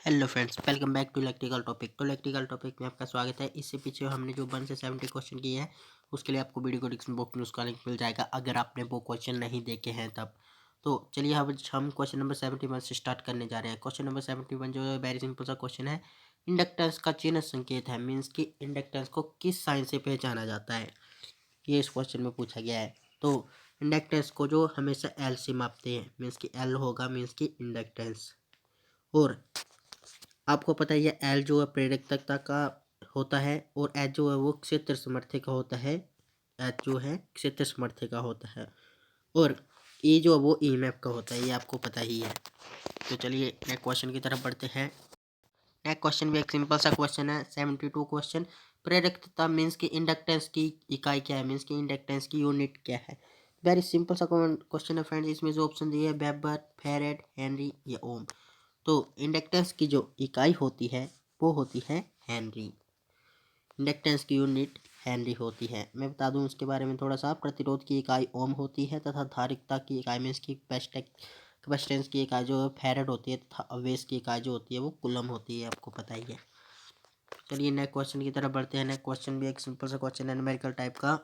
Hello friends, welcome back to electrical topic. तो electrical topic में आपका स्वागत है। इससे पीछे हमने जो 1 से 70 क्वेश्चन किए हैं उसके लिए आपको वीडियो को डिस्क्रिप्शन बॉक्स में उसका लिंक मिल जाएगा अगर आपने वो क्वेश्चन नहीं देखे हैं तब। तो चलिए अब हम क्वेश्चन नंबर 71 से स्टार्ट करने जा रहे हैं। क्वेश्चन नंबर 71 जो है वेरी सिंपल सा क्वेश्चन है। इंडक्टेंस का चिन्ह संकेत है, मीन्स की इंडक्टेंस को किस साइन से पहचाना जाता है, ये इस क्वेश्चन में पूछा गया है। तो इंडक्टेंस को जो हमेशा एल से मापते हैं, मीन्स की एल होगा मीन्स की इंडक्टेंस। और आपको पता ही है एल जो है प्रेरकता का होता है और एच जो है वो क्षेत्र समर्थ्य का होता है। एच जो है क्षेत्र समर्थ्य का होता है और ई जो है वो ईएमएफ का होता है, ये आपको पता ही है। तो चलिए नेक्स्ट क्वेश्चन की तरफ बढ़ते हैं। नेक्स्ट क्वेश्चन भी एक सिंपल सा क्वेश्चन है। 72 क्वेश्चन। प्रेरकता मीन्स की इंडक्टेंस की इकाई क्या है, मीन्स की इंडक्टेंस की यूनिट क्या है। वेरी सिंपल सा क्वेश्चन है फ्रेंड्स। इसमें जो ऑप्शन दिए है वेबर, फेरेड, हेनरी या ओम। तो इंडक्टेंस की जो इकाई होती है वो होती है हेनरी। इंडक्टेंस की यूनिट हेनरी होती है। मैं बता दूं उसके बारे में थोड़ा सा। प्रतिरोध की इकाई ओम होती है तथा धारिकता की इकाई मीन्स की कैपेसिटेंस की इकाई जो है फैरेड होती है तथा आवेश की इकाई जो होती है वो कूलम होती है, आपको पता ही है। चलिए नेक्स्ट क्वेश्चन की तरफ बढ़ते हैं। नेक्स्ट क्वेश्चन भी एक सिंपल सा क्वेश्चन है न्यूमेरिकल टाइप का।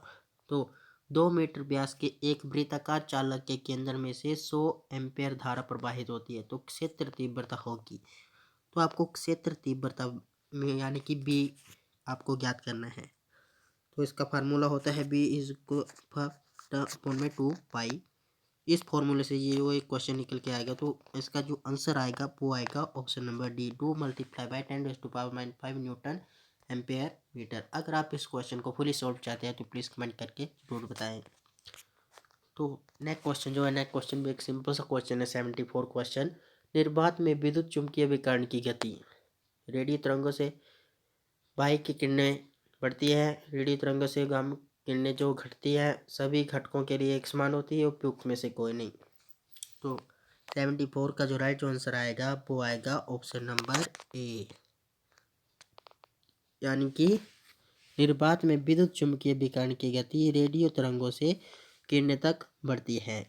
तो 2 मीटर व्यास के एक वृत्ताकार चालक के केंद्र में से 100 एम्पेयर धारा प्रवाहित होती है तो क्षेत्र तीव्रता होगी। तो आपको क्षेत्र तीव्रता में यानी कि बी आपको ज्ञात करना है। तो इसका फार्मूला होता है बी इज अपॉन में 2 पाई। इस फॉर्मूले से ये जो एक क्वेश्चन निकल के आएगा तो इसका जो आंसर आएगा वो आएगा option number D, 2 multiply by 10⁻⁵ Newton ampere metre. अगर आप इस क्वेश्चन को फुली सॉल्व चाहते हैं तो प्लीज़ कमेंट करके जरूर बताएं। तो नेक्स्ट क्वेश्चन जो है, नेक्स्ट क्वेश्चन भी एक सिंपल सा क्वेश्चन है। 74 क्वेश्चन। निर्वात में विद्युत चुम्बकीय विकर्ण की गति। रेडियो तरंगों से बाह्य की किरणें बढ़ती है, रेडियो तरंगों से गामा किरणें जो घटती है सभी घटकों के लिए एक समान होती है, उपयुक्त में से कोई नहीं। तो 74 का जो राइट आंसर आएगा वो आएगा ऑप्शन नंबर ए, यानी कि निर्वात में विद्युत चुम्बकीय विकर्ण की गति रेडियो तरंगों से किरणें तक बढ़ती है।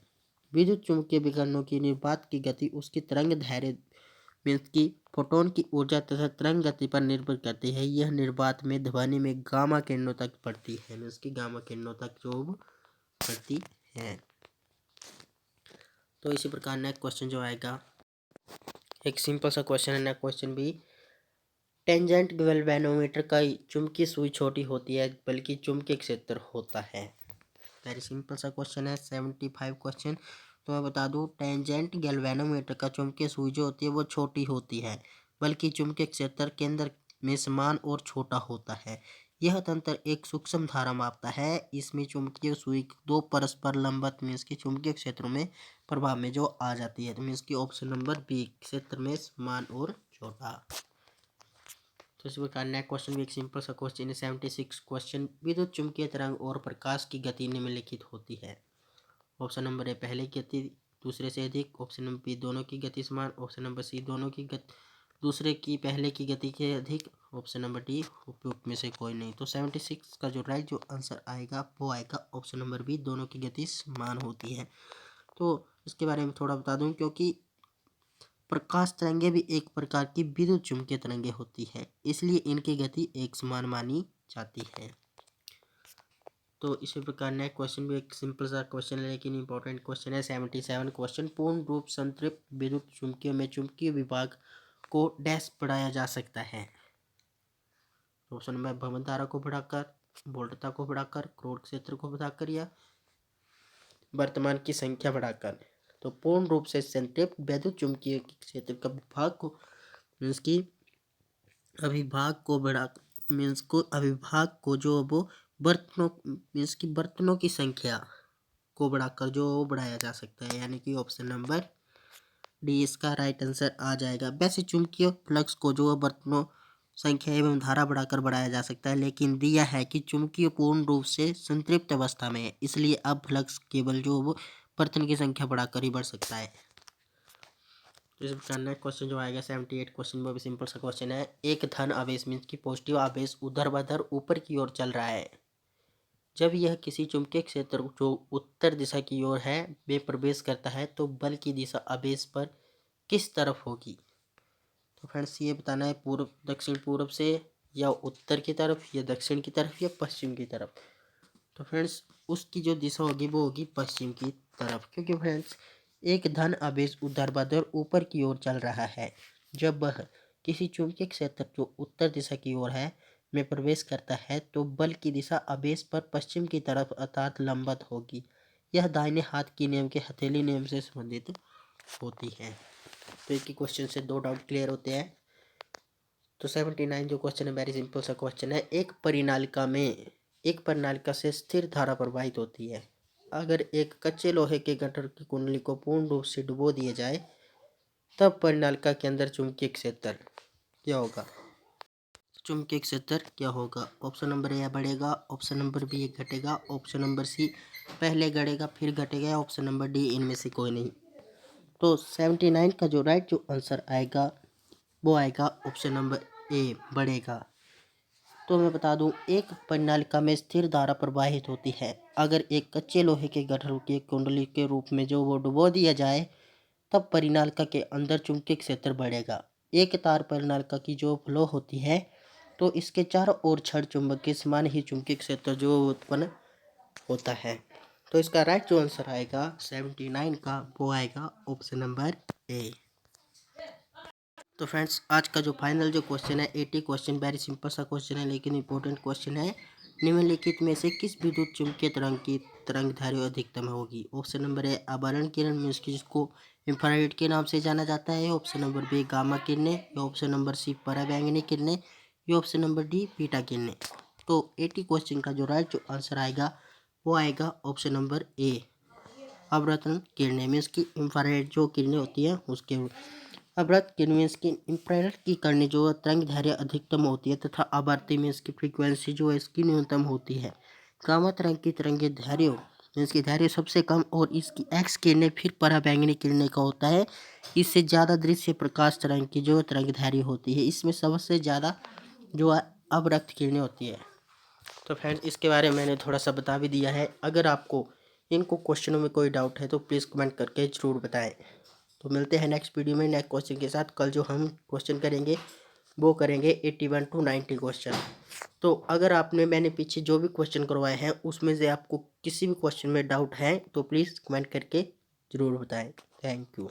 विद्युत चुम्बकीय विकर्णों की निर्वात की गति उसकी तरंग दैर्ध्य मीन्स की फोटोन की ऊर्जा तथा तरंग गति पर निर्भर करती है। यह निर्वात में ध्वनि में गामा किरणों तक बढ़ती है, मीन्स की गामा किरणों तक जो बढ़ती है। तो इसी प्रकार नेक्स्ट क्वेश्चन जो आएगा एक सिंपल सा क्वेश्चन है। नेक्स्ट क्वेश्चन भी टेंजेंट गैल्वेनोमीटर का चुंबकीय सुई छोटी होती है बल्कि चुंबकीय क्षेत्र होता है। वेरी सिंपल सा क्वेश्चन है। 75 क्वेश्चन। तो मैं बता दूं टेंजेंट गैल्वेनोमीटर का चुंबकीय सुई जो होती है वो छोटी होती है बल्कि चुंबकीय क्षेत्र केंद्र में समान और छोटा होता है। यह तंत्र एक सूक्ष्म धारा मापता है। इसमें चुंबकीय सुई दो परस्पर लंबवत मीन्स की चुंबकीय क्षेत्रों में प्रभाव में जो आ जाती है, तो मीन्स की ऑप्शन नंबर बी, क्षेत्र में समान और छोटा। तो इस प्रकार नेक्स्ट क्वेश्चन भी एक सिंपल सा क्वेश्चन है। 76 क्वेश्चन। विद्युत चुम्बकीय तरंग और प्रकाश की गति निम्नलिखित होती है। ऑप्शन नंबर ए पहले की गति दूसरे से अधिक, ऑप्शन नंबर बी दोनों की गति समान, ऑप्शन नंबर सी दोनों की गति दूसरे की पहले की गति के अधिक, ऑप्शन नंबर डी उपयुक्त में से कोई नहीं। तो 76 का जो राइट जो आंसर आएगा वो आएगा ऑप्शन नंबर बी, दोनों की गति समान होती है। तो इसके बारे में थोड़ा बता दूं, क्योंकि प्रकाश तरंगे भी एक प्रकार की विद्युत चुम्बकीय तरंगे होती है, इसलिए इनकी गति एक समान मानी जाती है। तो इसी प्रकार नेक्स्ट क्वेश्चन भी एक सिंपल सा क्वेश्चन है लेकिन इंपॉर्टेंट क्वेश्चन है। 77 क्वेश्चन। पूर्ण रूप संतृप्त विद्युत चुम्बकीय में चुम्बकीय विभाग को डैश बढ़ाया जा सकता है। ऑप्शन नंबर भ्रमण धारा को बढ़ाकर, वोल्टता को बढ़ाकर, क्रोध क्षेत्र को बढ़ाकर या वर्तमान की संख्या बढ़ाकर। तो पूर्ण रूप से संतृप्त विद्युत चुम्बकीय क्षेत्र का विभाग को मीन्स की अभिभाग को बढ़ा मीन्स को अभिभाग को जो वो बर्तनों मीन्स की बर्तनों की संख्या को बढ़ाकर जो बढ़ाया जा सकता है, यानी कि ऑप्शन नंबर डी इसका राइट आंसर आ जाएगा। वैसे चुंबकीय फ्लक्स को जो बर्तनों संख्या एवं धारा बढ़ाकर बढ़ाया जा सकता है, लेकिन दिया है कि चुंबकीय पूर्ण रूप से संतृप्त अवस्था में है, इसलिए अब फ्लक्स केवल जो वो बर्तन की संख्या बढ़ाकर ही बढ़ सकता है। तो इस प्रकार नेक्स्ट क्वेश्चन जो आएगा 78 क्वेश्चन, वो भी सिंपल सा क्वेश्चन है। एक धन आवेश मीन्स की पॉजिटिव आवेश ऊर्ध्वाधर ऊपर की ओर चल रहा है। जब यह किसी चुंबकीय क्षेत्र जो उत्तर दिशा की ओर है में प्रवेश करता है तो बल की दिशा आवेश पर किस तरफ होगी। तो फ्रेंड्स ये बताना है पूर्व दक्षिण पूर्व से या उत्तर की तरफ या दक्षिण की तरफ या पश्चिम की तरफ। तो फ्रेंड्स उसकी जो दिशा होगी वो होगी पश्चिम की तरफ, क्योंकि फ्रेंड्स एक धन आवेश ऊर्ध्वाधर ऊपर की ओर चल रहा है। जब वह किसी चुंबकीय क्षेत्र जो उत्तर दिशा की ओर है में प्रवेश करता है तो बल की दिशा आवेश पर पश्चिम की तरफ अर्थात लंबवत होगी। यह दाहिने हाथ की नियम के हथेली नियम से संबंधित होती है। तो एक ही क्वेश्चन से दो डाउट क्लियर होते हैं। तो 79 जो क्वेश्चन है वेरी सिंपल सा क्वेश्चन है। एक परिनालिका से स्थिर धारा प्रवाहित होती है। अगर एक कच्चे लोहे के गट्ठर की कुंडली को पूर्ण रूप से डुबो दिया जाए तब परिनालिका के अंदर चुंबकीय क्षेत्र क्या होगा? चुंबकीय क्षेत्र क्या होगा? ऑप्शन नंबर ए बढ़ेगा, ऑप्शन नंबर बी घटेगा, ऑप्शन नंबर सी पहले बढ़ेगा फिर घटेगा, ऑप्शन नंबर डी इनमें से कोई नहीं। तो 79 का जो राइट जो आंसर आएगा वो आएगा ऑप्शन नंबर ए बढ़ेगा। तो मैं बता दूं एक परिनालिका में स्थिर धारा प्रवाहित होती है। अगर एक कच्चे लोहे के गट्ठर की कुंडली के रूप में जो वो डुबो दिया जाए तब परिनालिका के अंदर चुंबकीय क्षेत्र बढ़ेगा। एक तार परिनालिका की जो फ्लो होती है तो इसके चारों ओर छड़ चुंबक के समान ही चुंबकीय क्षेत्र जो उत्पन्न होता है। तो इसका राइट जो आंसर आएगा 79 का वो आएगा ऑप्शन नंबर ए। तो फ्रेंड्स आज का जो फाइनल जो क्वेश्चन है 80 क्वेश्चन वेरी सिंपल सा क्वेश्चन है लेकिन इंपॉर्टेंट क्वेश्चन है। निम्नलिखित में से किस विद्युत चुम्बकीय तरंग की तरंग दैर्घ्य अधिकतम होगी? ऑप्शन नंबर ए आवर्धन किरण मीन्स की जिसको इंफ्रारेड के नाम से जाना जाता है, ऑप्शन नंबर बी गामा किरणें, या ऑप्शन नंबर सी पराबैंगनी किरणें, या ऑप्शन नंबर डी बीटा किरणें। तो 80 क्वेश्चन का जो राइट जो आंसर आएगा वो आएगा ऑप्शन नंबर ए अवरत्न किरणें मीन्स की इंफ्रारेड जो किरणें होती हैं उसके। अवरत किरण मीन्स की इंफ्रारेड की किरणें जो तरंग दैर्घ्य अधिकतम होती है तथा आवर्ती मीन्स की फ्रीक्वेंसी जो है इसकी न्यूनतम होती है। गामा तरंग की तरंगे दैर्घ्य मीन्स की दैर्घ्य सबसे कम और इसकी एक्स किरणें फिर पराबैंगनी किरणें का होता है। इससे ज़्यादा दृश्य प्रकाश तरंग की जो तरंग दैर्घ्य होती है इसमें सबसे ज़्यादा जो अवरक्त किरणें होती है। तो फ्रेंड इसके बारे में मैंने थोड़ा सा बता भी दिया है। अगर आपको इनको क्वेश्चनों में कोई डाउट है तो प्लीज़ कमेंट करके ज़रूर बताएं। तो मिलते हैं नेक्स्ट वीडियो में नेक्स्ट क्वेश्चन के साथ। कल जो हम क्वेश्चन करेंगे वो करेंगे 81 to 90 क्वेश्चन। तो अगर आपने मैंने पीछे जो भी क्वेश्चन करवाए हैं उसमें से आपको किसी भी क्वेश्चन में डाउट है तो प्लीज़ कमेंट करके ज़रूर बताएं। Thank you.